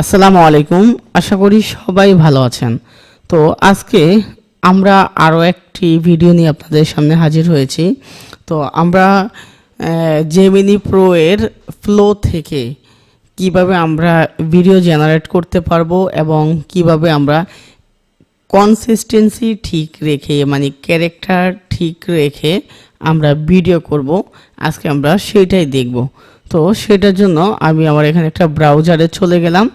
আসসালামু আলাইকুম। আশা করি সবাই ভালো আছেন। তো আজকে আমরা আরও একটি ভিডিও নিয়ে আপনাদের সামনে হাজির হয়েছি। তো আমরা জেমিনি প্রো এর ফ্লো থেকে কিভাবে আমরা ভিডিও জেনারেট করতে পারবো এবং কিভাবে আমরা কনসিস্টেন্সি ঠিক রেখে মানে ক্যারেক্টার ঠিক রেখে আমরা ভিডিও করব, আজকে আমরা সেটাই দেখব। তো সেটার জন্য আমি আমার এখানে একটা ব্রাউজারে চলে গেলাম।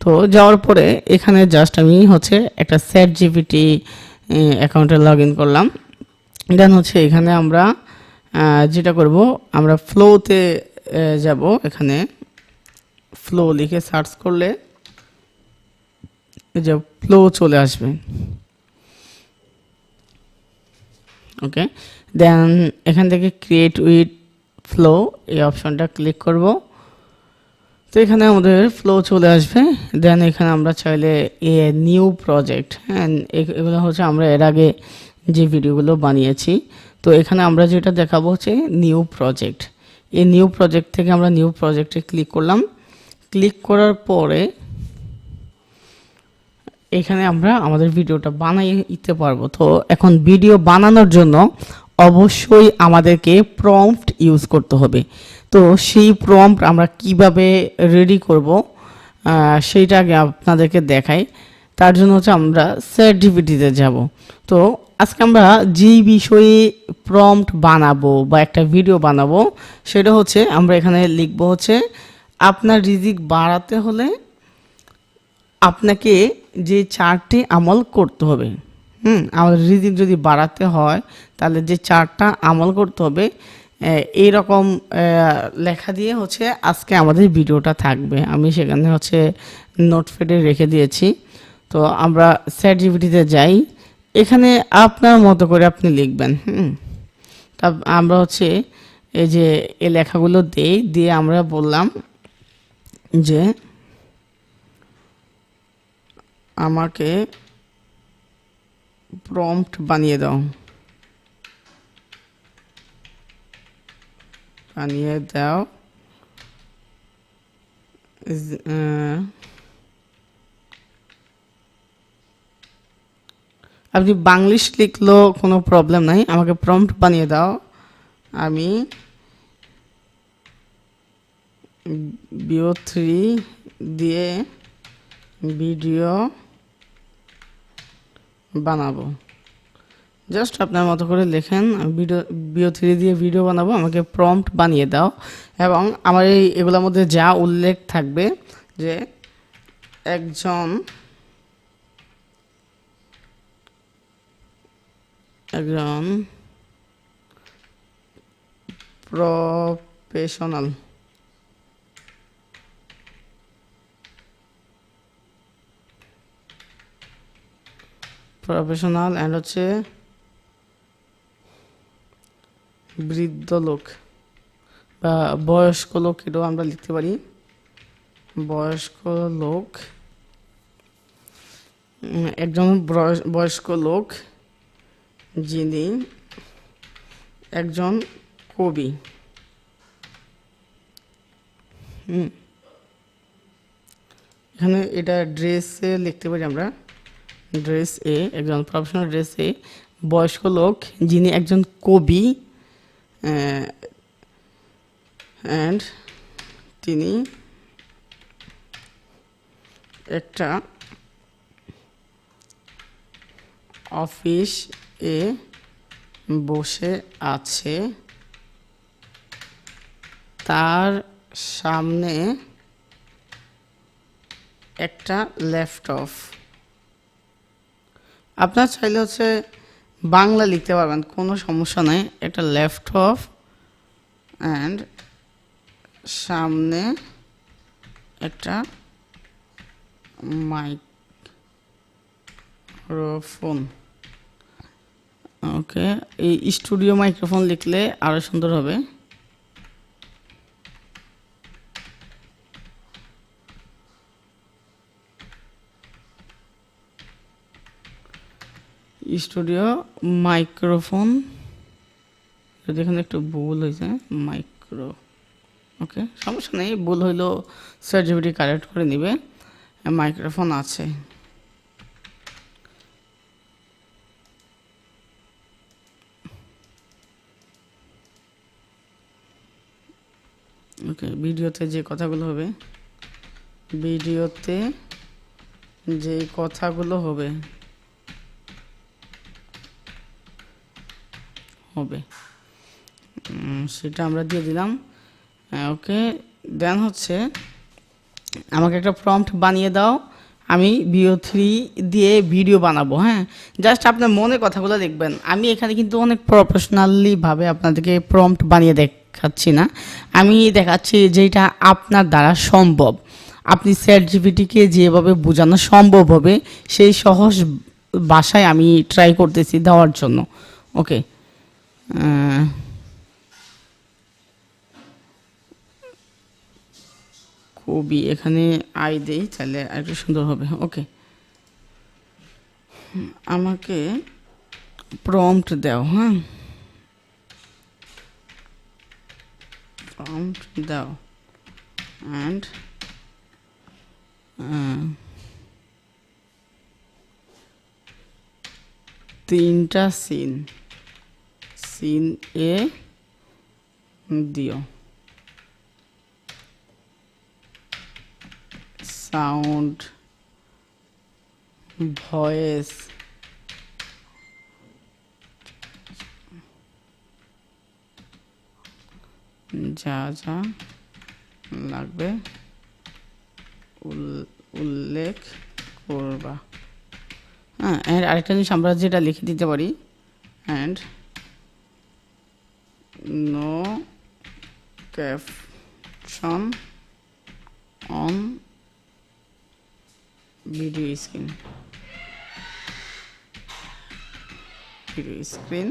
তো যাওয়ার পরে এখানে জাস্ট আমি একটা চ্যাট জিপিটি অ্যাকাউন্টে লগ ইন করলাম। দেন এখানে আমরা যেটা করব, আমরা ফ্লোতে যাব। এখানে ফ্লো লিখে সার্চ করলে যে ফ্লো চলে আসবে। ওকে, দেন এখান থেকে ক্রিয়েট উইথ ফ্লো এই অপশনটা ক্লিক করব। তো এখানে আমাদের ফ্লো চলে আসবে। দেন এখানে আমরা চাইলে নিউ প্রজেক্ট, হ্যাঁ এগুলো আমরা এর আগে যে ভিডিওগুলো বানিয়েছি। তো এখানে আমরা যেটা দেখাবো নিউ প্রজেক্ট। এই নিউ প্রজেক্ট থেকে আমরা নিউ প্রজেক্টে ক্লিক করলাম। ক্লিক করার পরে এখানে আমরা আমাদের ভিডিওটা বানিয়ে নিতে পারবো। তো এখন ভিডিও বানানোর জন্য অবশ্যই আমাদেরকে প্রম্পট ইউজ করতে হবে। তো সেই প্রম্পট আমরা কিভাবে রেডি করব সেইটা আগে আপনাদেরকে দেখাই। তার জন্য আমরা চ্যাট জিপিটিতে যাব। তো আজকে আমরা যেই বিষয়ে প্রম্পট বানাবো বা একটা ভিডিও বানাবো সেটা আমরা এখানে লিখবো আপনার রিজিক বাড়াতে হলে আপনাকে যে চারটি আমল করতে হবে। আমাদের রিজিক যদি বাড়াতে হয় তাহলে যে চারটা আমল করতে হবে, এইরকম লেখা দিয়ে আজকে আমাদের ভিডিওটা থাকবে। আমি সেখানে নোটপ্যাডে রেখে দিয়েছি। তো আমরা চ্যাট জিপিটিতে যাই। এখানে আপনার মতো করে আপনি লিখবেন। তা আমরা এই যে এই লেখাগুলো দিয়ে আমরা বললাম যে আমাকে প্রম্পট বানিয়ে দাও, আপনি বাংলিশ লিখলেও কোনো প্রবলেম নাই। আমাকে প্রম্পট বানিয়ে দাও, আমি VO3 দিয়ে ভিডিও বানাবো। জাস্ট আপনার মতো করে লেখেন, VO3 দিয়ে ভিডিও বানাবো, আমাকে প্রম্পট বানিয়ে দাও। এবং আমার এগুলোর মধ্যে যা উল্লেখ থাকবে যে একজন প্রফেশনাল অ্যান্ড বৃদ্ধ লোক বা বয়স্ক লোক, এটাও আমরা লিখতে পারি। বয়স্ক লোক, একজন বয়স্ক লোক যিনি একজন কবি। এখানে এটা ড্রেসে লিখতে পারি আমরা। ড্রেস এ, একজন প্রফেশনাল ড্রেস এ বয়স্ক লোক যিনি একজন কবি, অ্যান্ড তিনি একটা অফিস এ বসে আছে, তার সামনে একটা ল্যাপটপ। আপনার চাইলে বাংলা লিখতে পারবেন, কোনো সমস্যা নাই। একটা ল্যাপটপ অ্যান্ড সামনে একটা মাইক্রোফোন। ওকে, এই স্টুডিও মাইক্রোফোন লিখলে আরও সুন্দর হবে। স্টুডিও মাইক্রোফোন, যদি এখানে একটু ভুল হয়েছে ওকে সমস্যা নেই, ভুল হইলেও চ্যাট জিপিটি কারেক্ট করে নিবে। মাইক্রোফোন আছে। ওকে, ভিডিওতে যে কথাগুলো হবে হবে সেটা আমরা দিয়ে দিলাম। ওকে, দেন হচ্ছে আমাকে একটা প্রম্পট বানিয়ে দাও, আমি VO3 দিয়ে ভিডিও বানাবো। হ্যাঁ, জাস্ট আপনার মনে কথাগুলো লিখবেন। আমি এখানে কিন্তু অনেক প্রফেশনালিভাবে আপনাদেরকে প্রম্পট বানিয়ে দেখাচ্ছি না, আমি দেখাচ্ছি যেটা আপনার দ্বারা সম্ভব। আপনি ChatGPT-কে যেভাবে বোঝানো সম্ভব হবে সেই সহজ ভাষায় আমি ট্রাই করতেছি দেওয়ার জন্য। ওকে, কবি এখানে আই দেই, তাহলে একটু সুন্দর হবে। ওকে, আমাকে প্রম্পট দাও। হ্যাঁ, প্রম্পট দাও অ্যান্ড তিনটা সিন এ দিও, সাউন্ড, ভয়েস, যা যা লাগবে উল্লেখ করবা। হ্যাঁ, অ্যান্ড আরেকটা জিনিস আমরা যেটা লিখে দিতে পারি, and no caption on video screen.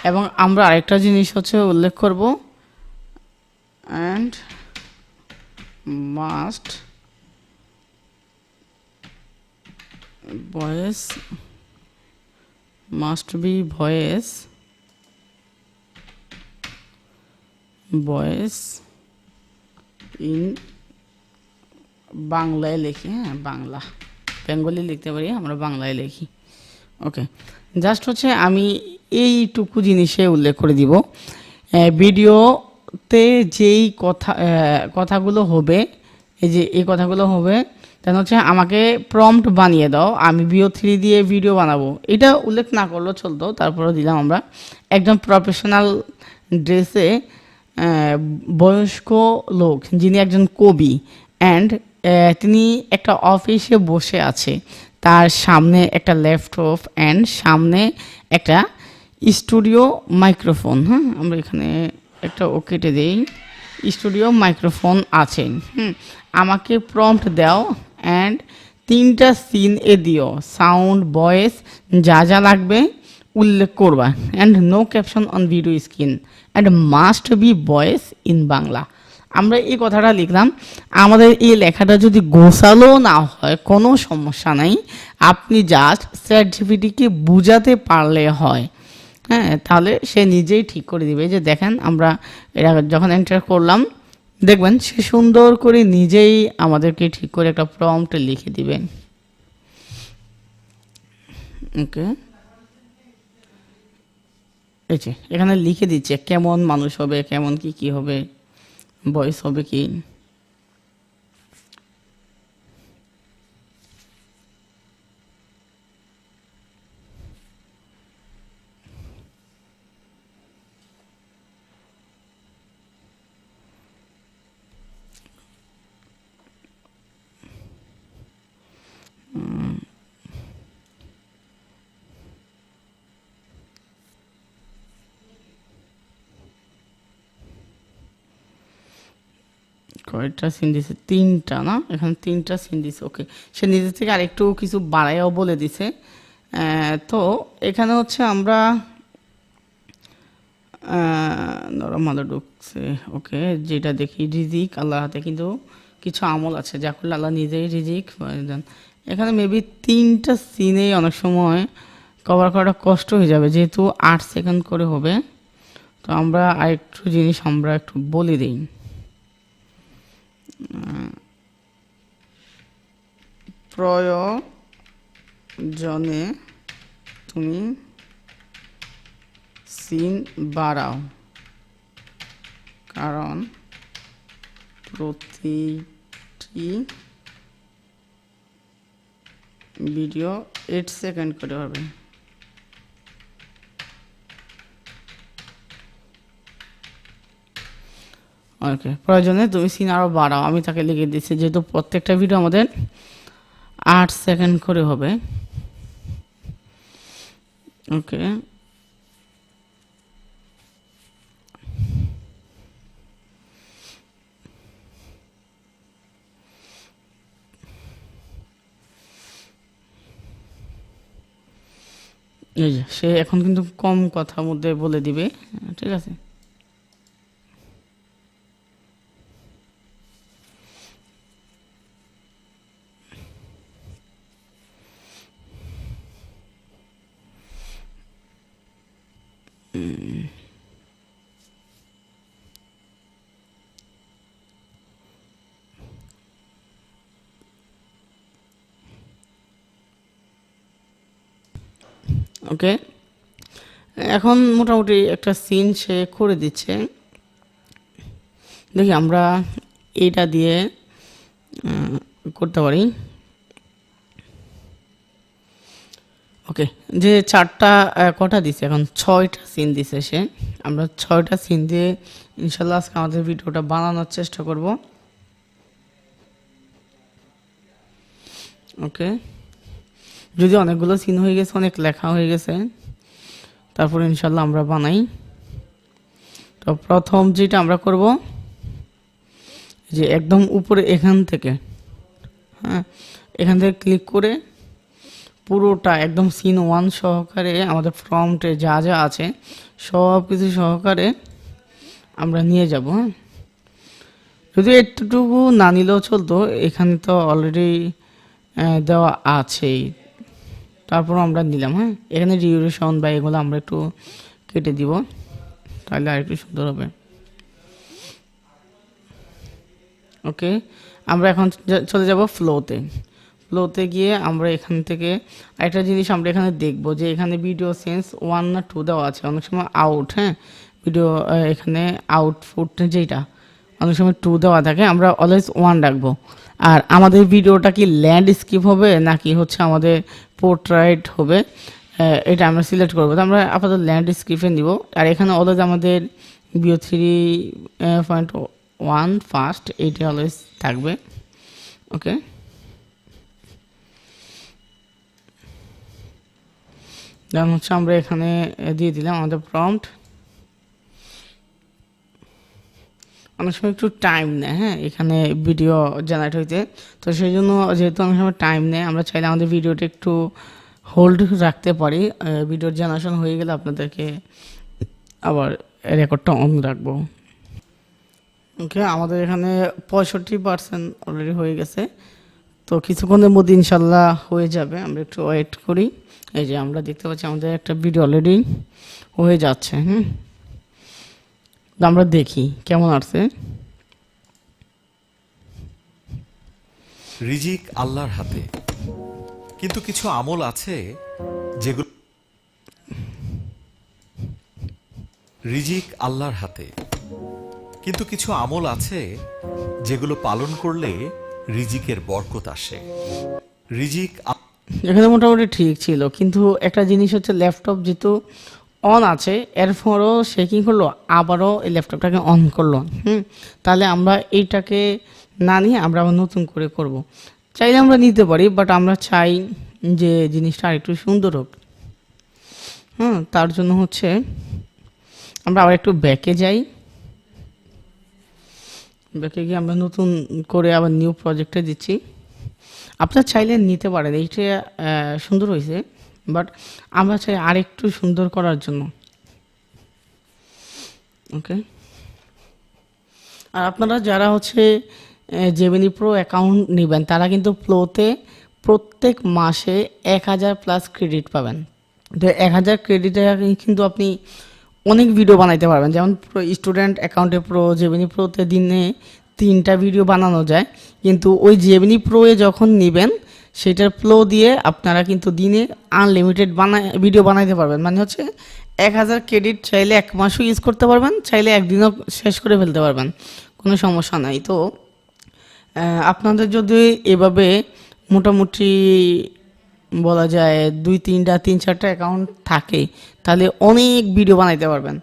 এবং আমরা আরেকটা জিনিস হচ্ছে উল্লেখ করব, and must be voice in বাংলায় লিখি। হ্যাঁ, বাংলা, বেঙ্গলি লিখতে পারি, আমরা বাংলায় লিখি। ওকে, জাস্ট হচ্ছে আমি এইটুকু জিনিসে উল্লেখ করে দিব। ভিডিওতে যেই কথাগুলো হবে, এই কথাগুলো হবে, তেন হচ্ছে আমাকে প্রম্পট বানিয়ে দাও, আমি VO3 দিয়ে ভিডিও বানাবো। এটা উল্লেখ না করলেও চলতো, তারপরে দিলাম আমরা একজন প্রফেশনাল ড্রেসে বয়স্ক লোক যিনি একজন কবি, অ্যান্ড তিনি একটা অফিসে বসে আছে, তার সামনে একটা ল্যাপটপ অ্যান্ড সামনে একটা স্টুডিও মাইক্রোফোন। হ্যাঁ, আমরা এখানে একটা কেটে দিই, স্টুডিও মাইক্রোফোন আছে। আমাকে প্রম্পট দাও অ্যান্ড তিনটা সিন এ দিও, সাউন্ড, ভয়েস, যা যা লাগবে উল্লেখ করবা, and no caption on video screen and must be voice in Bangla. আমরা এই কথাটা লিখলাম। আমাদের এই লেখাটা যদি গোছালো না হয় কোনো সমস্যা নাই, আপনি জাস্ট ChatGPT-কে বুঝাতে পারলে হয়। হ্যাঁ, তাহলে সে নিজেই ঠিক করে দিবে। যে দেখেন, আমরা এটা যখন এন্টার করলাম, দেখবেন সে সুন্দর করে নিজেই আমাদেরকে ঠিক করে একটা প্রম্পট লিখে দিবেন। ওকে, এই যে এখানে লিখে দিচ্ছে কেমন মানুষ হবে, কেমন কি হবে, ভয়েস হবে কি। কয়টা সিন দিছে? তিনটা না, এখানে তিনটা সিন দিছে। ওকে, সে নিজে থেকে আরেকটু কিছু বাড়াইয়াও বলে দিছে। তো এখানে হচ্ছে আমরা নরমাল ঢুকছে। ওকে, যেটা দেখি রিজিক আল্লাহ হাতে, কিন্তু কিছু আমল আছে যা করলে আল্লাহ নিজেই রিজিক দেন। এখানে মেবি তিনটা সিনেই অনেক সময় কভার করাটা কষ্ট হয়ে যাবে, যেহেতু 8 সেকেন্ড করে হবে। তো আমরা আরেকটু জিনিস আমরা একটু বলে দিই। প্রয়োজনে তুমি সিন বাড়াও, কারণ প্রতিটি ভিডিও 8 সেকেন্ড করে হবে। ওকে, প্রয়োজনে তুমি সিন আরও বাড়াও, আমি তাকে লিখে দিচ্ছি যেহেতু প্রত্যেকটা ভিডিও আমাদের 8 সেকেন্ড করে হবে। ওকে, এই যে সে এখন কিন্তু কম কথার মধ্যে বলে দিবে, ঠিক আছে। ওকে, এখন মোটামুটি একটা সিন সে করে দিচ্ছে। দেখি আমরা এইটা দিয়ে করতে পারি। ওকে, যে চারটা কটা দিছে, এখন 6টা সিন দিছে সে। আমরা 6টা সিন দিয়ে ইনশাল্লাহ আজকে আমাদের ভিডিওটা বানানোর চেষ্টা করব। ওকে, যদি অনেকগুলো সিন হয়ে গেছে, অনেক লেখা হয়ে গেছে, তারপর ইনশাল্লাহ আমরা বানাই। তো প্রথম যেটা আমরা করব, যে একদম উপরে এখান থেকে, হ্যাঁ, এখান থেকে ক্লিক করে পুরোটা একদম সিন 1 সহকারে আমাদের প্রম্পটে যা যা আছে সব কিছু সহকারে আমরা নিয়ে যাব। হ্যাঁ, যদি একটুটুকু না নিলেও চলতো, এখানে তো অলরেডি দেওয়া আছেই, তারপর আমরা নিলাম। হ্যাঁ, এখানে ডিউরেশন বা এগুলো আমরা একটু কেটে দিব, তাহলে আর একটু সুন্দর হবে। ওকে, আমরা এখন চলে যাব ফ্লোতে। ফ্লোতে গিয়ে আমরা এখান থেকে একটা জিনিস আমরা এখানে দেখব, যে এখানে ভিডিও সেন্স 1 না 2 দেওয়া আছে, অনেক সময় আউট। হ্যাঁ, ভিডিও এখানে আউটপুট যেটা অনেক সময় 2 দেওয়া থাকে, আমরা অলওয়েজ 1 রাখবো। আর আমাদের ভিডিওটা কি ল্যান্ডস্কেপ হবে নাকি হচ্ছে আমাদের পোর্ট্রেট হবে, এটা আমরা সিলেক্ট করবো। তো আমরা আপাতত ল্যান্ডস্কেপে নিব। আর এখানে অলওয়েজ আমাদের ভিও 3.1 ফার্স্ট, এইটা অলওয়েজ থাকবে। ওকে, যেমন হচ্ছে আমরা এখানে দিয়ে দিলাম আমাদের প্রম্পট। অনেক সময় একটু টাইম নেয়, হ্যাঁ, এখানে ভিডিও জেনারেট হইতে। তো সেই জন্য যেহেতু অনেক সময় টাইম নেয়, আমরা চাইলে আমাদের ভিডিওটা একটু হোল্ড রাখতে পারি। ভিডিওর জেনারেশন হয়ে গেলে আপনাদেরকে আবার রেকর্ডটা অন রাখবো। ওকে, আমাদের এখানে 65% অলরেডি হয়ে গেছে। তো কিছুক্ষণের মধ্যে ইনশাল্লাহ হয়ে যাবে, আমরা একটু ওয়েট করি। এই যে আমরা দেখতে পাচ্ছি আমাদের একটা ভিডিও অলরেডি হয়ে যাচ্ছে। আমরা দেখি কেমন আসছে। রিজিক আল্লাহর হাতে, কিন্তু কিছু আমল আছে যেগুলো রিজিক আল্লাহর হাতে, কিন্তু কিছু আমল আছে যেগুলো পালন করলে রিজিকের বরকত আসে। রিজিক এখানে মোটামুটি ঠিক ছিল, কিন্তু একটা জিনিস হচ্ছে ল্যাপটপ যেহেতু অন আছে, এরপরও সে কী করলো, আবারও এই ল্যাপটপটাকে অন করলো। তাহলে আমরা এইটাকে না নিয়ে আমরা আবার নতুন করে করব। চাইলে আমরা নিতে পারি, বাট আমরা চাই যে জিনিসটা আরেকটু সুন্দর হোক। তার জন্য হচ্ছে আমরা আবার একটু ব্যাকে যাই। ব্যাকে গিয়ে আমরা নতুন করে আবার নিউ প্রজেক্টে দিচ্ছি। আপনারা চাইলে নিতে পারেন, এইটা সুন্দর হয়েছে, বাট আমরা চাই আরেকটু সুন্দর করার জন্য। ওকে, আর আপনারা যারা হচ্ছে জেমিনি প্রো অ্যাকাউন্ট নেবেন, তারা কিন্তু প্লোতে প্রত্যেক মাসে 1000+ ক্রেডিট পাবেন। তো 1000 ক্রেডিটে কিন্তু আপনি অনেক ভিডিও বানাইতে পারবেন। যেমন স্টুডেন্ট অ্যাকাউন্টে প্রো, জেমিনি প্রোতে দিনে 3টা ভিডিও বানানো যায়। কিন্তু ওই জেমিনি প্রোয়ে যখন নেবেন, সেটার ফ্লো দিয়ে আপনারা কিন্তু দিনে আনলিমিটেড ভিডিও বানাইতে পারবেন। মানে হচ্ছে 1000 ক্রেডিট চাইলে 1 মাসও ইউজ করতে পারবেন, চাইলে একদিনও শেষ করে ফেলতে পারবেন, কোনো সমস্যা নাই। তো আপনাদের যদি এভাবে মোটামুটি বলা যায় 2-3টা 3-4টা অ্যাকাউন্ট থাকে, তাহলে অনেক ভিডিও বানাইতে পারবেন।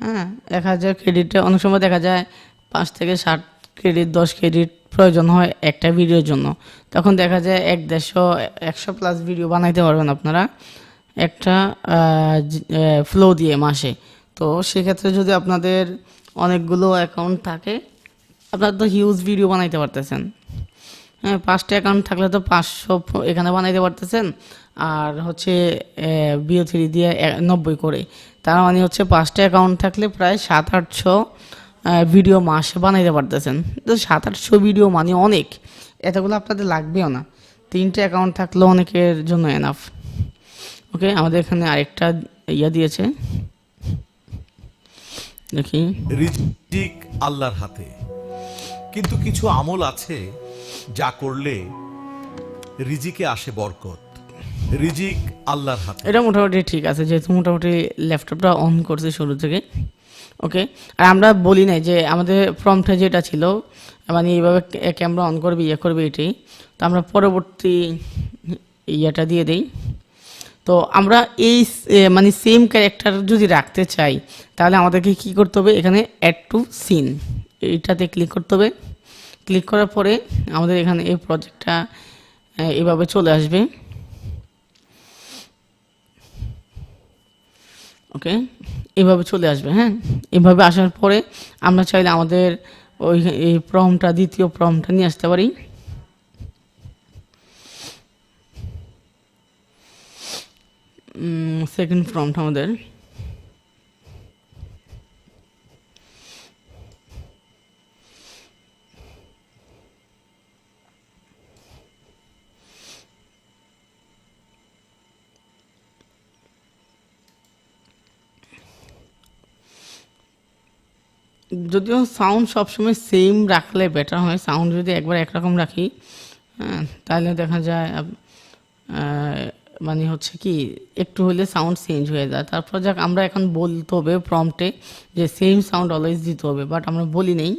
হ্যাঁ, 1000 ক্রেডিটে অনেক সময় দেখা যায় 5 থেকে 7 ক্রেডিট 10 ক্রেডিট প্রয়োজন হয় একটা ভিডিওর জন্য। তখন দেখা যায় 100 প্লাস ভিডিও বানাইতে পারবেন আপনারা একটা ফ্লো দিয়ে মাসে। তো সেক্ষেত্রে যদি আপনাদের অনেকগুলো অ্যাকাউন্ট থাকে, আপনারা তো হিউজ ভিডিও বানাইতে পারতেছেন। হ্যাঁ, 5টা অ্যাকাউন্ট থাকলে তো 500 এখানে বানাইতে পারতেছেন। আর হচ্ছে BO3 দিয়ে 90 করে, তার মানে হচ্ছে 5টা অ্যাকাউন্ট থাকলে প্রায় 700-800 ভিডিও মাসে বানাইতে পারতেছেন। তো 700-800 ভিডিও মানে অনেক, এতগুলো আপনাদের লাগবেও না। 3টে অ্যাকাউন্ট থাকলেও অনেকের জন্য এনাফ। ওকে, আমাদের এখানে আরেকটা দিয়েছে, দেখি। রিজিক আল্লাহর হাতে, কিন্তু কিছু আমল আছে যা করলে রিজিকে আসে বরকত। রিজিক আল্লাহর হাতে। এটা মোটামুটি ঠিক আছে, যেহেতু মোটামুটি ল্যাপটপটা অন করছে শুরু থেকে। ওকে, আর আমরা বলি নাই যে আমাদের প্রম্পটে যেটা ছিল, মানে এইভাবে ক্যামেরা অন করবে করবে এটাই। তো আমরা পরবর্তী ইয়েটা দিয়ে দিই। তো আমরা এই মানে সেম ক্যারেক্টার যদি রাখতে চাই, তাহলে আমাদেরকে কি করতে হবে, এখানে অ্যাড টু সিন এইটাতে ক্লিক করতে হবে। ক্লিক করার পরে আমাদের এখানে এই প্রজেক্টটা এভাবে চলে আসবে। ওকে, এভাবে চলে আসবে। হ্যাঁ, এভাবে আসার পরে আমরা চাইলে আমাদের এই প্রম্পটটা, দ্বিতীয় প্রম্পটটা নিয়ে আসতে পারি। সেকেন্ড প্রম্পট আমাদের যদিও সাউন্ড সবসময় সেম রাখলে বেটার হয়। সাউন্ড যদি একবার একরকম রাখি, হ্যাঁ, তাহলে দেখা যায় মানে হচ্ছে কি একটু হলে সাউন্ড চেঞ্জ হয়ে যায়। তারপর যাক, আমরা এখন বলতে হবে প্রম্পটে যে সেম সাউন্ড অলওয়েজ দিতে হবে, বাট আমরা বলি নেই।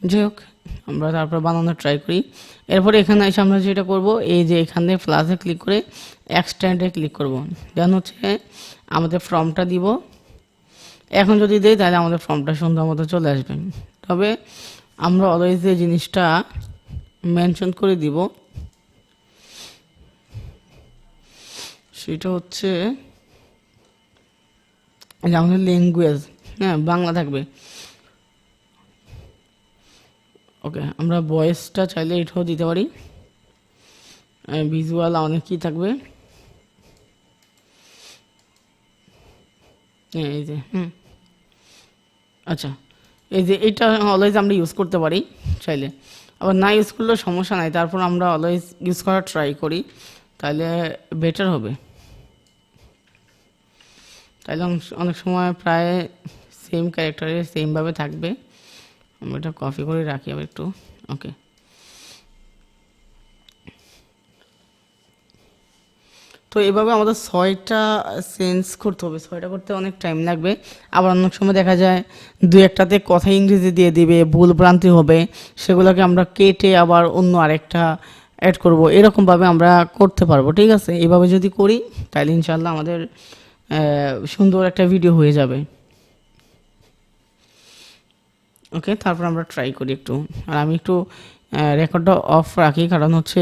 যাই হোক, আমরা তারপর বানানোর ট্রাই করি। এরপরে এখানে এসে আমরা যেটা করব, এই যে এখানে প্লাসে ক্লিক করে এক্সটেন্ডে ক্লিক করব, যেন হচ্ছে আমাদের ফর্মটা দিব। এখন যদি দেই তাহলে আমাদের ফর্মটা সুন্দর মতো চলে আসবে। তবে আমরা অলওয়েজ যে জিনিসটা মেনশন করে দিব, সেটা হচ্ছে যে আমাদের ল্যাঙ্গুয়েজ, হ্যাঁ, বাংলা থাকবে। ওকে, আমরা ভয়েসটা চাইলে এটাও দিতে পারি। ভিজুয়াল আমাদের কী থাকবে, এই যে আচ্ছা, এই যে এটা অলওয়েজ আমরা ইউজ করতে পারি চাইলে, আবার না ইউজ করলেও সমস্যা নাই। তারপর আমরা অলওয়েজ ইউজ করার ট্রাই করি, তাহলে বেটার হবে। তাহলে অনেক সময় প্রায় সেম ক্যারেক্টারে সেমভাবে থাকবে। আমরা এটা কপি করে রাখি আবার একটু। ওকে, তো এভাবে আমাদের 6টা চেঞ্জ করতে হবে। 6টা করতে অনেক টাইম লাগবে। আবার অনেক সময় দেখা যায় 2-1টাতে কথা ইংরেজি দিয়ে দিবে, ভুল ভ্রান্তি হবে, সেগুলোকে আমরা কেটে আবার অন্য আরেকটা অ্যাড করব। এরকমভাবে আমরা করতে পারবো, ঠিক আছে। এইভাবে যদি করি তাহলে ইনশাল্লাহ আমাদের সুন্দর একটা ভিডিও হয়ে যাবে। ওকে, তারপর আমরা ট্রাই করি একটু। আর আমি একটু রেকর্ডটা অফ রাখি, কারণ হচ্ছে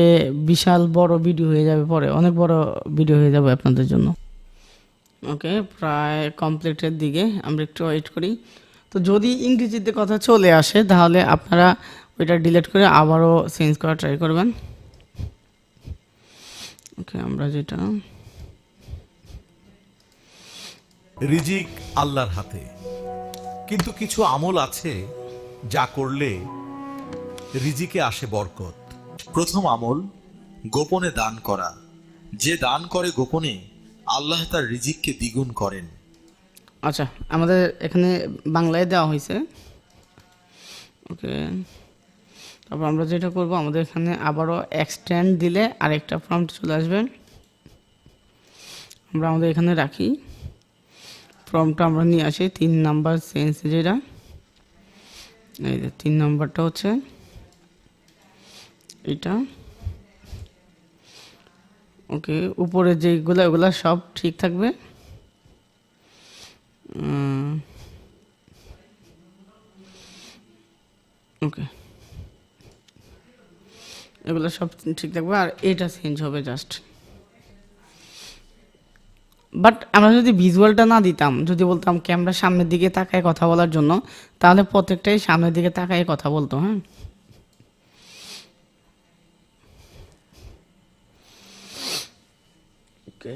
বিশাল বড় ভিডিও হয়ে যাবে, পরে অনেক বড় ভিডিও হয়ে যাবে আপনাদের জন্য। ওকে, প্রায় কমপ্লিটের দিকে, আমরা একটু ওয়েট করি। তো যদি ইংরেজিতে কথা চলে আসে, তাহলে আপনারা ওইটা ডিলিট করে আবারও চেঞ্জ করা ট্রাই করবেন। ওকে, আমরা যেটা রিজিক আল্লাহর হাতে, কিন্তু কিছু আমল আছে যা করলে রিজিকে আসে বরকত। প্রথম আমল, গোপনে দান করা। যে দান করে গোপনে, আল্লাহ তার রিজিককে দ্বিগুণ করেন। আচ্ছা, আমাদের এখানে বাংলায় দেওয়া হয়েছে। ওকে, তো তারপর আমরা যেটা করব, আমাদের এখানে আবারও এক্সটেন্ড দিলে আরেকটা প্রম্পট চলে আসবে। আমরা আমাদের এখানে রাখি, প্রম্পটটা আমরা নিয়ে আসি 3 নাম্বার সেন্স, যেটা এই যে 3 নাম্বারটা হচ্ছে এটা। ওকে, উপরে যেগুলো ওগুলো সব ঠিক থাকবে। ওকে, এগুলো সব ঠিক থাকবে, আর এটা চেঞ্জ হবে জাস্ট। বাট আমরা যদি ভিজুয়ালটা না দিতাম, যদি বলতাম ক্যামেরা সামনের দিকে তাকায় কথা বলার জন্য, তাহলে প্রত্যেকটাই সামনের দিকে তাকায় কথা বলতো। হ্যাঁ, ওকে,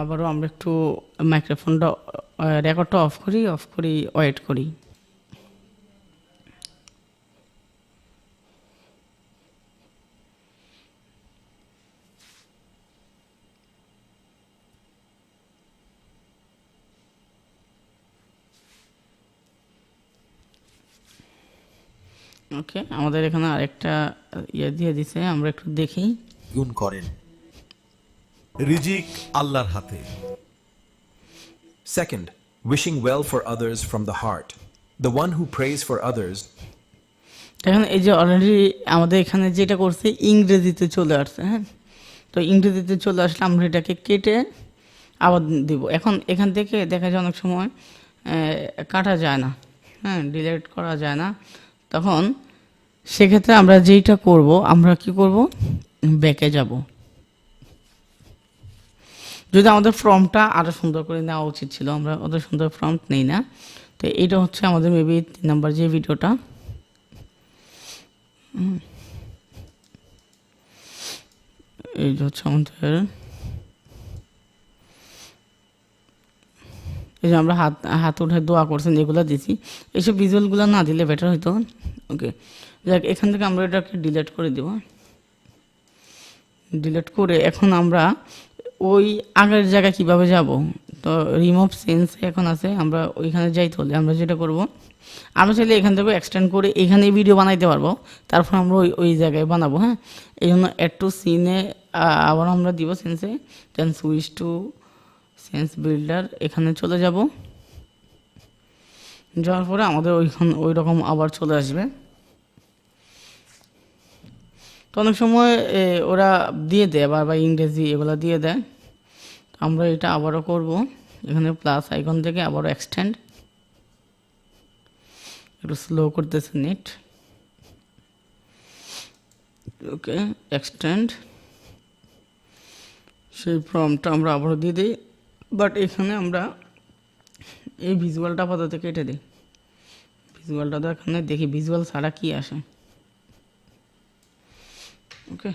আবারও আমরা একটু মাইক্রোফোনটা রেকর্ডটা অফ করি ওয়েট করি। ওকে, আমাদের এখানে আরেকটা ইয়ে দিয়ে দিছে, আমরা একটু দেখি। দ্বিগুণ করেন। রিজিক আল্লাহর হাতে। Second, wishing well for others from the heart. The one who prays for others এখন এই যে অলরেডি আমাদের এখানে যেটা করছে ইংরেজিতে চলে আসছে। হ্যাঁ, তো ইংরেজিতে চলে আসলে আমরা এটাকে কেটে আবার দিব। এখন এখান থেকে দেখা যায় অনেক সময় কাটা যায় না, হ্যাঁ, ডিলিট করা যায় না। তখন সেক্ষেত্রে আমরা যেইটা করব, আমরা কি করব, ব্যাকে যাব। যদি আমাদের ফর্মটা আরও সুন্দর করে নেওয়া উচিত ছিল, আমরা অত সুন্দর ফর্ম নেই না। তো এইটা হচ্ছে আমাদের মেবি 3 নাম্বার যে ভিডিওটা। এই যে হচ্ছে আমাদের, এই যে আমরা হাত উঠে দোয়া করছেন এগুলো দিছি, এইসব ভিজুয়ালগুলো না দিলে বেটার হইতো। ওকে, যাক, এখান থেকে আমরা এটাকে ডিলিট করে দিব। ডিলিট করে এখন আমরা ওই আগের জায়গায় কিভাবে যাব, তো রিমুভ সেন্স এখন আছে, আমরা ওইখানে যাইতে হলে আমরা যেটা করব, আমরা চাইলে এখান থেকে এক্সটেন্ড করে এখানে ভিডিও বানাইতে পারবো, তারপর আমরা ওই জায়গায় বানাবো। হ্যাঁ, এই জন্য অ্যাড টু সিনে আবার আমরা দিব সেন্সে, দেন সুইচ টু সেন্স বিল্ডার, এখানে চলে যাব। যাওয়ার পরে আমাদের ওই রকম আবার চলে আসবে। তো অনেক সময় ওরা দিয়ে দেয় বা ইংরেজি এগুলো দিয়ে দেয়। আমরা এটা আবারও করব, এখানে প্লাস আইকন থেকে আবারও এক্সটেন্ড, একটু স্লো করতেছে নেট। ওকে, এক্সটেন্ড, সেই ফর্মটা আমরা আবারও দিয়ে দিই। বাট এখানে আমরা এই ভিজুয়ালটা আপাতত কেটে দিই। ভিজুয়ালটা তো এখানে দেখি ভিজুয়াল ছাড়া কি আসে। ওকে,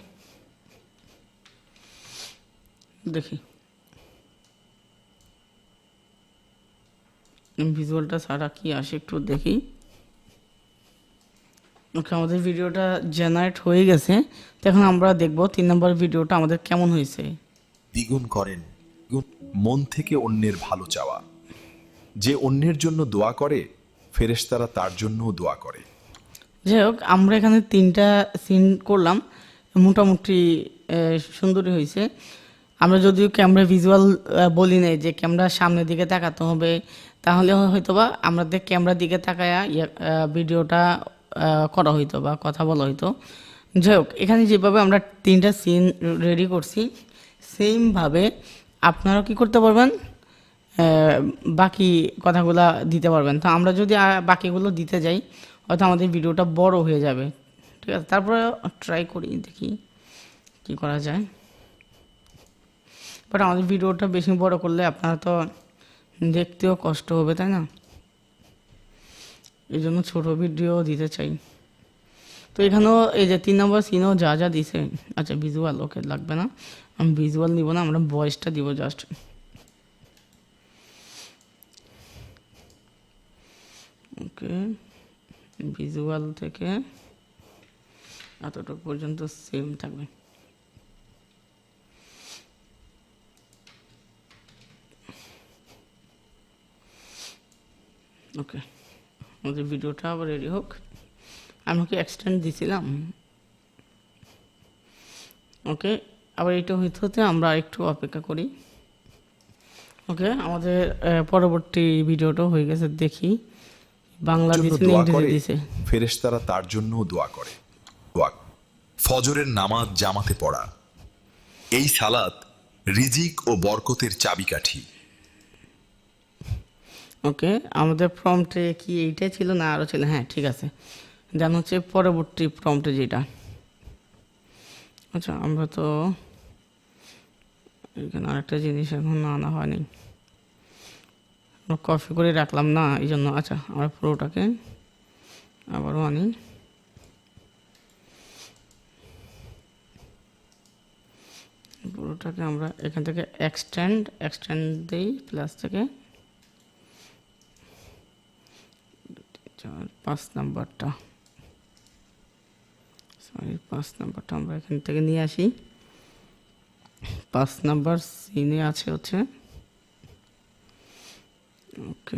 দেখি ভিজুয়ালটা ছাড়া কি আসে একটু দেখি। ওকে, আমাদের ভিডিওটা জেনারেট হয়ে গেছে। তো এখন আমরা দেখব 3 নম্বর ভিডিওটা আমাদের কেমন হয়েছে। দ্বিগুণ করেন। মন থেকে অন্যের ভালো চাওয়া। যে অন্যের জন্য দোয়া করে, ফেরেশতারা তার জন্যও দোয়া করে। যাই হোক, আমরা এখানে 3টা সিন করলাম, মোটামুটি সুন্দরই হয়েছে। আমরা যদিও ক্যামেরা ভিজুয়াল বলি নাই যে ক্যামেরার সামনের দিকে তাকাতে হবে, তাহলে হয়তো বা আমাদের ক্যামেরার দিকে তাকায় ভিডিওটা করা হইতো বা কথা বলা হইতো। যাই হোক, এখানে যেভাবে আমরা 3টা সিন রেডি করছি, সেমভাবে আপনারাও কি করতে পারবেন, বাকি কথাগুলা দিতে পারবেন। তো আমরা যদি বাকিগুলো দিতে যাই, হয়তো আমাদের ভিডিওটা বড় হয়ে যাবে। ঠিক আছে, তারপরে ট্রাই করি, দেখি কি করা যায়। বাট আমাদের ভিডিওটা বেশি বড় করলে আপনারা তো দেখতেও কষ্ট হবে, তাই না? এই জন্য ছোটো ভিডিও দিতে চাই। তো এখানেও এই যে 3 নম্বর সিনেও যা যা দিছে, আচ্ছা ভিজুয়াল ওকে লাগবে না, আমি ভিজুয়াল নিব না, আমরা ভয়েসটা দিব জাস্ট। ওকে, ভিজুয়াল থেকে এতটুকু পর্যন্ত সেম থাকবে। ওকে, আমাদের ভিডিওটা আবার রেডি হোক। আমি কি এক্সটেন্ড দিছিলাম? ওকে, আবার এটা হইতে হতে আমরা একটু অপেক্ষা করি। ওকে, আমাদের পরবর্তী ভিডিওটা হয়ে গেছে, দেখি। বাংলা জন্য দিছে না দোয়া ইংরেজি করে দিছে? ফেরেশতারা তার জন্যও দোয়া করে। দোয়া। ফজরের নামাজ জামাতে পড়া। এই সালাত রিজিক ও বরকতের চাবিকাঠি। ওকে, আমাদের প্রম্পটে কি এইটাই ছিল না আরও ছিল? হ্যাঁ, ঠিক আছে। দেন হচ্ছে পরবর্তী প্রম্পটে যেটা, আচ্ছা আমরা তো এখানে আরেকটা জিনিস এখন আনা হয়নি, আমরা কপি করে রাখলাম না এই জন্য। আচ্ছা, আমরা পুরোটাকে আবারও আনি। পুরোটাকে আমরা এখান থেকে এক্সটেন্ড দিই, প্লাস থেকে 5 নাম্বারটা, সরি 5 নাম্বারটা আমরা এখান থেকে নিয়ে আসি। 5 নাম্বার সিনে আছে হচ্ছে। ওকে,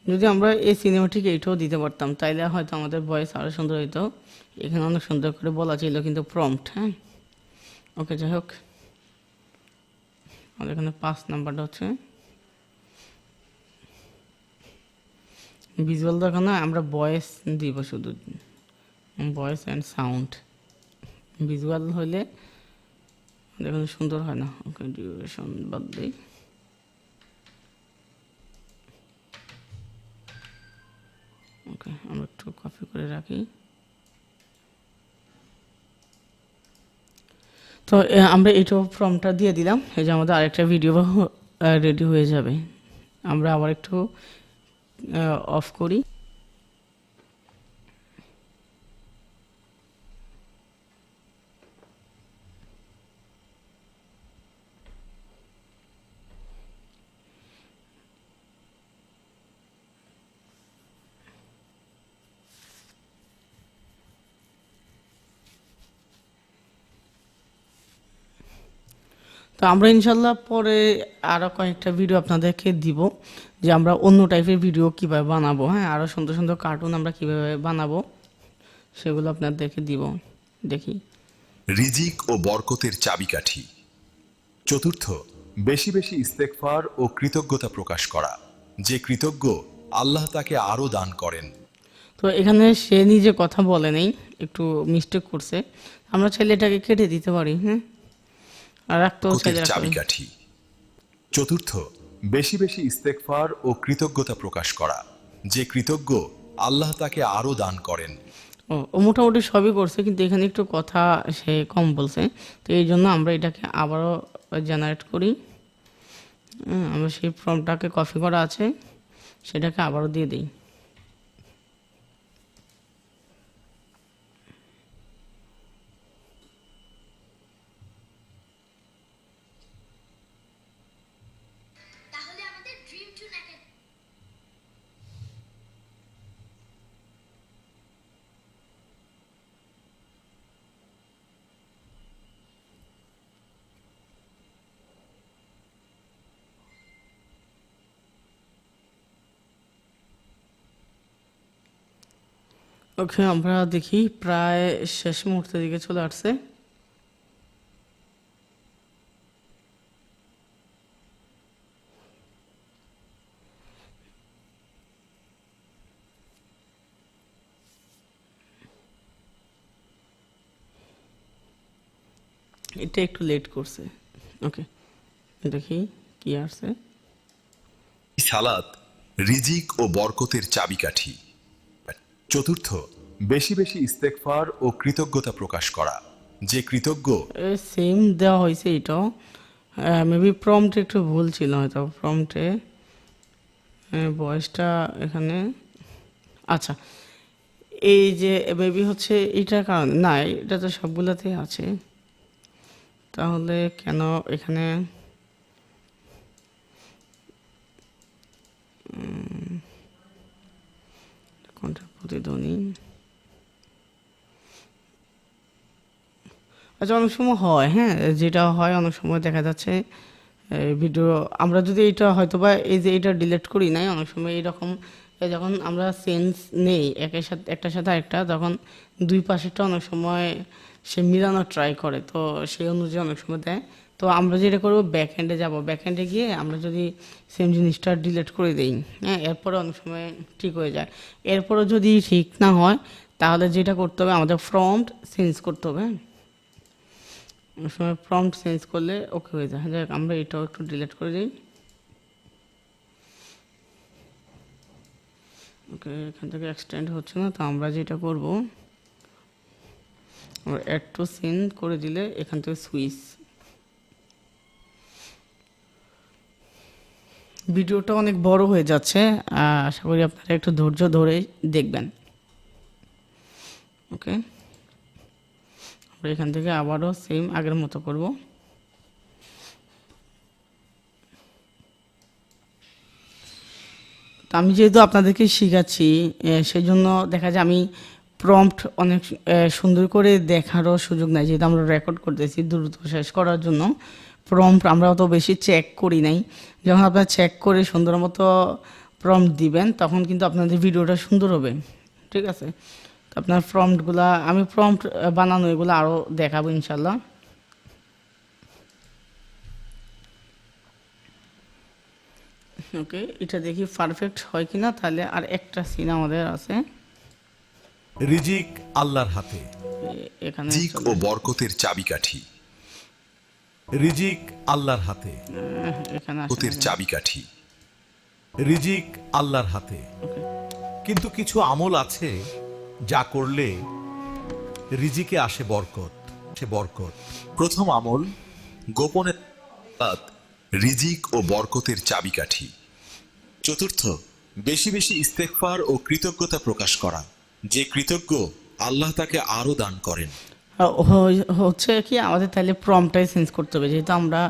যদি আমরা এই সিনেমাটিক এইটাও দিতে পারতাম তাইলে হয়তো আমাদের ভয়েস আরও সুন্দর হইতো। এখানে অনেক সুন্দর করে বলা ছিল কিন্তু প্রম্পট, হ্যাঁ। ওকে, যাই হোক, আমাদের এখানে 5 নাম্বারটা হচ্ছে ভিজুয়াল দেখো না, আমরা ভয়েস দিব শুধু, ভয়েস অ্যান্ড সাউন্ড। ভিজুয়াল হইলে দেখুন সুন্দর হয় না। ওকে, ডিউরেশন বাদ দিই। ওকে, আমরা একটু কপি করে রাখি। তো আমরা এইটাও ফর্মটা দিয়ে দিলাম, এই যে আমাদের আরেকটা ভিডিও রেডি হয়ে যাবে। আমরা আবার একটু অফ করি। তো আমরা ইনশাল্লাহ পরে আরও কয়েকটা ভিডিও আপনাদেরকে দিব, যে আমরা অন্য টাইপের ভিডিও কীভাবে বানাবো, হ্যাঁ, আরও সুন্দর সুন্দর কার্টুন আমরা কীভাবে বানাবো সেগুলো আপনাদেরকে দিব। দেখি, রিজিক ও বরকতের চাবিকাঠি। চতুর্থ, বেশি বেশি ইস্তেগফার ও কৃতজ্ঞতা প্রকাশ করা। যে কৃতজ্ঞ আল্লাহ তাকে আরও দান করেন। তো এখানে সে নিজে কথা বলে নেই, একটু মিস্টেক করছে, আমরা চাইলে এটাকে কেটে দিতে পারি, হ্যাঁ, আর রাখতেও বরকতের চাইলে রাখতে পারি। চাবিকাঠি। চতুর্থ, বেশি বেশি ইস্তেগফার ও কৃতজ্ঞতা প্রকাশ করা। যে কৃতজ্ঞ আল্লাহ তাকে আরও দান করেন। ও মোটামুটি সবই করছে, কিন্তু এখানে একটু কথা সে কম বলছে, তো এই জন্য আমরা এটাকে আবারও জেনারেট করি। আমরা সেই ফর্মটাকে কপি করা আছে, সেটাকে আবারও দিয়ে দিই। তাহলে আমাদের ড্রিম টুন একাডেমি। ওকে, আমরা দেখি প্রায় শেষ মুহূর্তের দিকে চলে আসছে। এটা একটু লেট করছে। ওকে, দেখি কি আসছে। সালাত রিজিক ও বরকতের চাবিকাঠি। চতুর্থ, বেশি বেশি ইস্তেগফার ও কৃতজ্ঞতা প্রকাশ করা। যে কৃতজ্ঞ সেম দেওয়া হয়েছে এটাও, মেবি প্রম্পটে একটু ভুল ছিল হয়তো, প্রম্পটে বয়সটা এখানে, আচ্ছা এই যে মেবি হচ্ছে এটার কারণে না, এটা তো সবগুলোতেই আছে, তাহলে কেন এখানে কোনটা প্রতিধ্বনি? আচ্ছা, অনেক সময় হয়, হ্যাঁ, যেটা হয় অনেক সময় দেখা যাচ্ছে ভিডিও আমরা যদি এটা হয়তো বা এই যে এটা ডিলিট করি নাই, অনেক সময় এইরকম যখন আমরা সেন্স নেই একের সাথে একটার সাথে আরেকটা, তখন দুই পাশেরটা অনেক সময় সে মিলানোর ট্রাই করে, তো সেই অনুযায়ী অনেক সময় দেয়। তো আমরা যেটা করবো ব্যাক হ্যান্ডে যাবো, ব্যাক হ্যান্ডে গিয়ে আমরা যদি সেম জিনিসটা ডিলিট করে দিই, হ্যাঁ, এরপরে অনেক সময় ঠিক হয়ে যায়। এরপরে যদি ঠিক না হয় তাহলে যেটা করতে হবে আমাদের প্রম্পট চেঞ্জ করতে হবে। অনেক সময় প্রম্পট চেঞ্জ করলে ওকে হয়ে যায়। যাক আমরা এটাও একটু ডিলিট করে দিই। ওকে, এখান থেকে এক্সটেন্ড হচ্ছে না, তো আমরা যেটা করব আমরা অ্যাড টু সিন করে দিলে এখান থেকে সুইচ। ভিডিওটা অনেক বড় হয়ে যাচ্ছে, আশা করি আপনারা একটু ধৈর্য ধরে দেখবেন। ওকে, আমরা এখান থেকে আবারও সেম আগের মতো করব। তো আমি যেহেতু আপনাদেরকে শিখাচ্ছি, সেই জন্য দেখা যায় আমি প্রম্পট অনেক সুন্দর করে দেখারও সুযোগ নাই, যেহেতু আমরা রেকর্ড করতেছি দ্রুত শেষ করার জন্য। প্রম্পট আমরা অত বেশি চেক করি নাই। যখন আপনারা চেক করে সুন্দর মতো প্রম্পট দিবেন তখন কিন্তু আপনাদের ভিডিওটা সুন্দর হবে, ঠিক আছে? তো আপনার প্রম্পটগুলা আমি প্রম্পট বানানো এগুলো আরও দেখাবো ইনশাল্লাহ। ওকে, এটা দেখি পারফেক্ট হয় কিনা, তাহলে আর একটা সিন আমাদের আছে রিজিক আল্লাহর হাতে। এখানে রিজিক ও বরকতের চাবিকাঠি। রিজিক আল্লাহর হাতে। এখানে আসে বরকতের না। চাবিকাঠি। রিজিক আল্লাহর হাতে, ওকে, কিন্তু কিছু আমল আছে যা করলে রিজিকে আসে বরকত। প্রথম আমল গোপনে দান। রিজিক ও বরকতের চাবিকাঠি। চতুর্থ, বেশি বেশি ইস্তেগফার ও কৃতজ্ঞতা প্রকাশ করা। যে কৃতজ্ঞ আল্লাহ তাকে আরো দান করেন। হচ্ছে কি আমাদের তাহলে প্রম্পটটাই চেঞ্জ করতে হবে, যেহেতু আমরা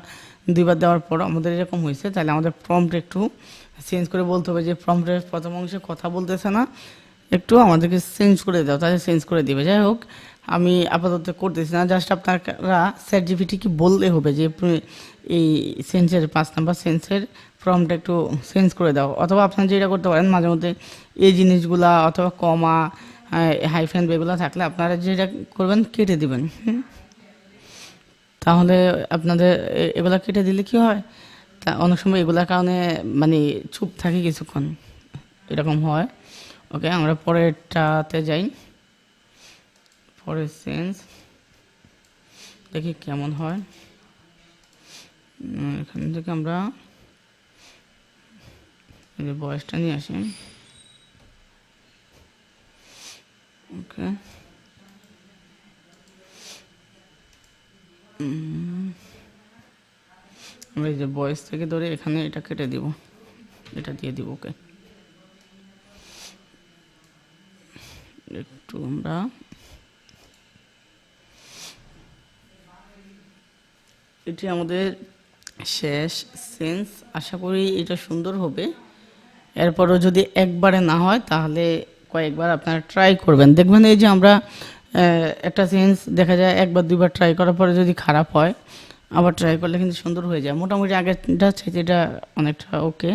দুইবার দেওয়ার পর আমাদের এরকম হয়েছে, তাহলে আমাদের প্রম্পট একটু চেঞ্জ করে বলতে হবে যে প্রম্পটের প্রথম অংশে কথা বলতেছে না, একটু আমাদেরকে চেঞ্জ করে দাও, তাহলে চেঞ্জ করে দিবে। যাই হোক, আমি আপাতত করতেছি না, জাস্ট আপনারা ChatGPT কি বললে হবে যে এই সেন্সের 5 নাম্বার সেন্সের প্রম্পট একটু চেঞ্জ করে দাও, অথবা আপনারা যেটা করতে পারেন মাঝে মধ্যে এই জিনিসগুলা অথবা কমা হাইফেন এগুলো থাকলে আপনারা যেটা করবেন কেটে দিবেন। তাহলে আপনাদের এগুলা কেটে দিলে কি হয়, তা অনেক সময় এগুলার কারণে মানে চুপ থাকে কিছুক্ষণ, এরকম হয়। ওকে, আমরা পরেরটাতে যাই, পরের সেন্স দেখি কেমন হয়। এখান থেকে আমরা বয়সটা নিয়ে আসি। ওকে, আমরা এই যে ভয়েস থেকে ধরে এখানে এটা কেটে দিব, এটা দিয়ে দিব। ওকে, একটু আমরা এটি আমাদের শেষ সেন্স, আশা করি এটা সুন্দর হবে। এরপরও যদি একবারে না হয় তাহলে কয়েকবার আপনারা ট্রাই করবেন, দেখবেন এই যে আমরা একটা সেন্স দেখা যায় একবার দুইবার ট্রাই করার পরে যদি খারাপ হয় আবার ট্রাই করলে কিন্তু সুন্দর হয়ে যায়। মোটামুটি আগেরটা চাইতে এটা অনেকটা ওকে।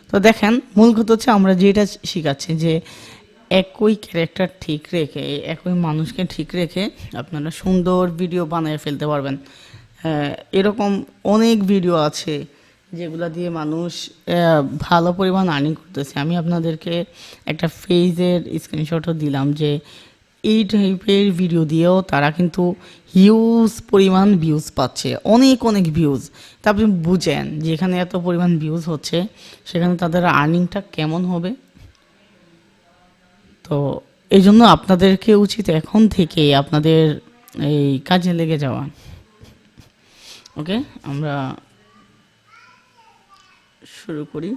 তো দেখেন মূল কথা হচ্ছে আমরা যেটা শিখাচ্ছি যে একই ক্যারেক্টার ঠিক রেখে, একই মানুষকে ঠিক রেখে আপনারা সুন্দর ভিডিও বানিয়ে ফেলতে পারবেন। এরকম অনেক ভিডিও আছে যেগুলা দিয়ে মানুষ ভালো পরিমাণ আর্নিং করতেছে। আমি আপনাদেরকে একটা পেজের স্ক্রিনশটও দিলাম যে এই টাইপের ভিডিও দিয়েও তারা কিন্তু হিউজ পরিমাণ ভিউজ পাচ্ছে, অনেক অনেক ভিউজ। তা আপনি বুঝেন যে এখানে এত পরিমাণ ভিউজ হচ্ছে, সেখানে তাদের আর্নিংটা কেমন হবে। তো এই জন্য আপনাদেরকে উচিত এখন থেকে আপনাদের এই কাজে লেগে যাওয়া। ওকে, আমরা শুরু করি,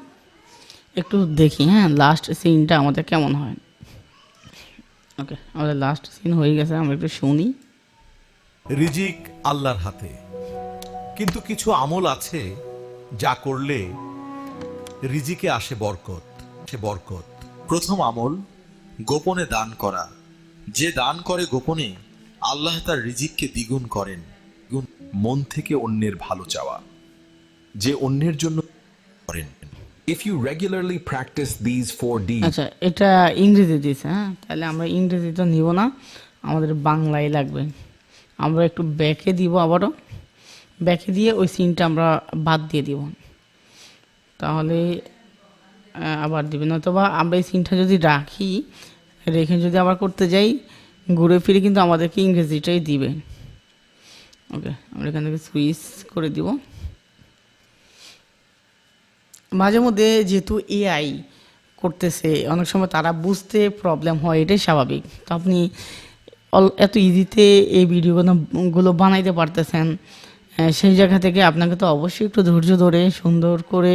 একটু দেখি হ্যাঁ লাস্ট সিনটা আমাদের কেমন হয়। ওকে, আমাদের লাস্ট সিন হয়ে গেছে, আমরা একটু শুনি। রিজিক আল্লাহর হাতে, কিন্তু কিছু আমল আছে যা করলে রিজিকে আসে বরকত। প্রথম আমল গোপনে দান করা। যে দান করে গোপনে আল্লাহ তার রিজিককে দ্বিগুণ করেন। দ্বিগুণ মন থেকে অন্যের ভালো চাওয়া, যে অন্যের জন্য করেন। If you regularly practice these 4 deeds, আচ্ছা, এটা ইংরেজি দিয়েছে, হ্যাঁ, তাহলে আমরা ইংরেজি তো নিব না, আমাদের বাংলায় লাগবে। আমরা একটু ব্যাকে দিব, আবারও ব্যাকে দিয়ে ওই সিনটা আমরা বাদ দিয়ে দিব, তাহলে আবার দিবেন। অথবা আমরা এই সিনটা যদি রাখি, রেখে যদি আবার করতে যাই, ঘুরে ফিরে কিন্তু আমাদেরকে ইংরেজিটাই দিবে। ওকে, আমরা এখান থেকে সুইচ করে দিব। মাঝে মধ্যে যেহেতু এআই করতেছে, অনেক সময় তারা বুঝতে প্রবলেম হয়, এটাই স্বাভাবিক। তো আপনি এত ইজিতে এই ভিডিওগুলো বানাইতে পারতেছেন, সেই জায়গা থেকে আপনাকে তো অবশ্যই একটু ধৈর্য ধরে সুন্দর করে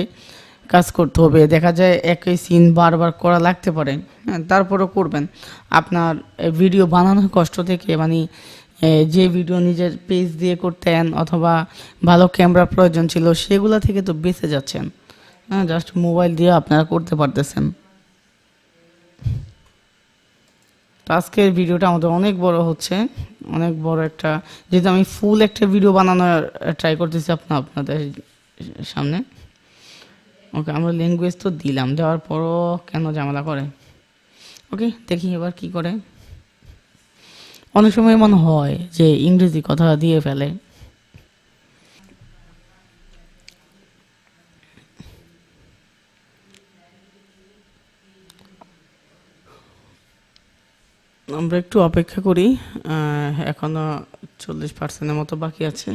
কাজ করতে হবে। দেখা যায় একই সিন বারবার করা লাগতে পারে, হ্যাঁ, তারপরেও করবেন। আপনার ভিডিও বানানোর কষ্ট থেকে, মানে যে ভিডিও নিজের পেজ দিয়ে করতেন অথবা ভালো ক্যামেরা প্রয়োজন ছিল, সেগুলো থেকে তো বেঁচে যাচ্ছেন। হ্যাঁ, জাস্ট মোবাইল দিয়ে আপনারা করতে পারতেছেন। তো আজকের ভিডিওটা আমাদের অনেক বড় হচ্ছে, অনেক বড় একটা, যেহেতু আমি ফুল একটা ভিডিও বানানোর ট্রাই করতেছি আপনাদের সামনে। ওকে, আমরা ল্যাঙ্গুয়েজ তো দিলাম, দেওয়ার পরও কেন ঝামেলা করে। ওকে, দেখি এবার কি করে। অনেক সময় মনে হয় যে ইংরেজি কথা দিয়ে ফেলে। আমরা একটু অপেক্ষা করি, এখনো 40% মতো বাকি আছে।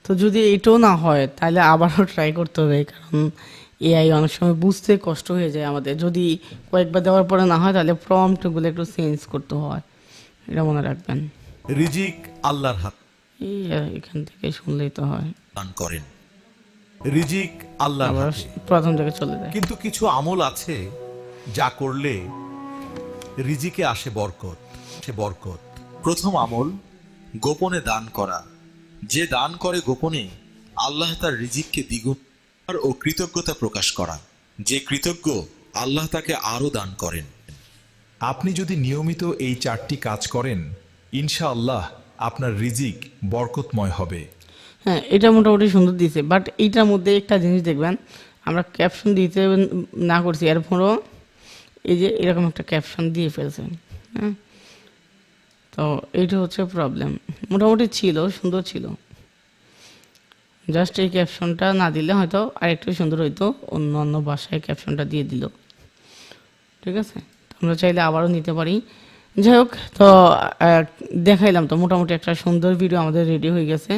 তো যদি এটাও না হয়, তাহলে আবারও ট্রাই করতে হবে, কারণ এআই অনেক সময় বুঝতে কষ্ট হয়ে যায় আমাদের। যদি কয়েকবার দেওয়ার পরে না হয়, তাহলে প্রম্পটগুলো একটু চেঞ্জ করতে হয়, এটা মনে রাখবেন। রিজিক আল্লাহর হাত। এই এখান থেকে শুনলেই তো হয়, দান করেন। রিজিক আল্লাহর আবার হাতে। প্রথম থেকে চলে যায়। কিন্তু কিছু আমল আছে যা করলে রিজিকে আসে বরকত। প্রথম আমল, গোপনে দান করা। যে দান করে গোপনে, আল্লাহ তার রিজিককে দ্বিগুণ ও কৃতজ্ঞতা প্রকাশ করা। যে কৃতজ্ঞ, আল্লাহ তাকে আরো দান করেন। আপনি যদি নিয়মিত এই 4টি কাজ করেন, ইনশাআল্লাহ আপনার রিজিক বরকতময় হবে। হ্যাঁ, এটা মোটামুটি সুন্দর দিয়েছে, বাট এইটার মধ্যে একটা জিনিস দেখবেন, আমরা ক্যাপশন দিতে না করছি, এরপরও এই যে এরকম একটা ক্যাপশন দিয়ে ফেলছে। হ্যাঁ, তো এইটা হচ্ছে প্রবলেম। মোটামুটি ছিল, সুন্দর ছিল, জাস্ট এই ক্যাপশনটা না দিলে হয়তো আরেকটু সুন্দর হইতো, অন্য অন্য ভাষায় ক্যাপশনটা দিয়ে দিল। ঠিক আছে, আমরা চাইলে আবারও নিতে পারি। যাই হোক, তো দেখাইলাম তো মোটামুটি একটা সুন্দর ভিডিও আমাদের রেডি হয়ে গেছে।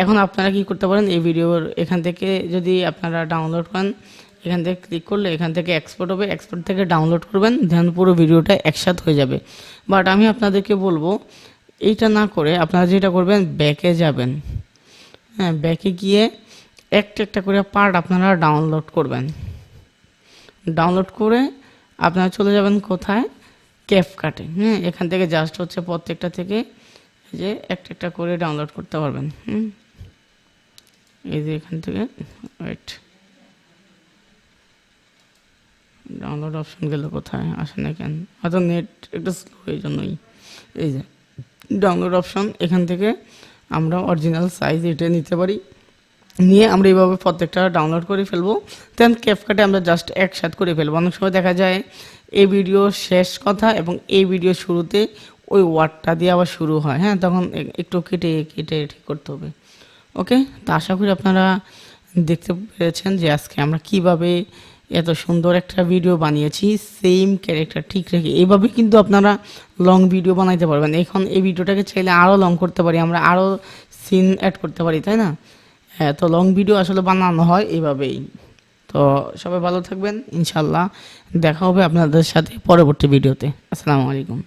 এখন আপনারা কি করতে পারেন, এই ভিডিওর এখান থেকে যদি আপনারা ডাউনলোড করেন, এখান থেকে ক্লিক করলে এখান থেকে এক্সপোর্ট হবে, এক্সপোর্ট থেকে ডাউনলোড করবেন, দেন পুরো ভিডিওটা একসাথে হয়ে যাবে। বাট আমি আপনাদেরকে বলবো, এইটা না করে আপনারা যেটা করবেন, ব্যাকে যাবেন। হ্যাঁ, ব্যাকে গিয়ে একটা একটা করে পার্ট আপনারা ডাউনলোড করবেন। ডাউনলোড করে আপনারা চলে যাবেন কোথায়, ক্যাপকাটে। হ্যাঁ, এখান থেকে জাস্ট হচ্ছে প্রত্যেকটা থেকে এই যে একটা একটা করে ডাউনলোড করতে পারবেন। এই যে এখান থেকে ওয়েট, ডাউনলোড অপশন গেল কোথায়, আসে না কেন, হয়তো নেট একটু স্লো, এই জন্যই। এই যে ডাউনলোড অপশন, এখান থেকে আমরা অরিজিনাল সাইজ এটা নিতে পারি, নিয়ে আমরা এইভাবে প্রত্যেকটা ডাউনলোড করে ফেলবো। দেন ক্যাপকাটে আমরা জাস্ট একসাথে করে ফেলবো। অনেক সময় দেখা যায় এই ভিডিও শেষ কথা এবং এই ভিডিও শুরুতে ওই ওয়ার্ডটা দিয়ে আবার শুরু হয়, হ্যাঁ, তখন একটু কেটে কেটে ঠিক করতে হবে। ওকে, তো আশা করি আপনারা দেখতে পেরেছেন যে আজকে আমরা কিভাবে এত সুন্দর একটা ভিডিও বানিয়েছি, সেম ক্যারেক্টার ঠিক রেখে। এইভাবে কিন্তু আপনারা লং ভিডিও বানাইতে পারবেন। এখন এই ভিডিওটাকে চাইলে আরও লং করতে পারি, আমরা আরও সিন অ্যাড করতে পারি, তাই না? হ্যাঁ, তো লং ভিডিও আসলে বানানো হয় এইভাবেই। তো সবাই ভালো থাকবেন, ইনশাল্লাহ দেখা হবে আপনাদের সাথে পরবর্তী ভিডিওতে। আসসালামু আলাইকুম।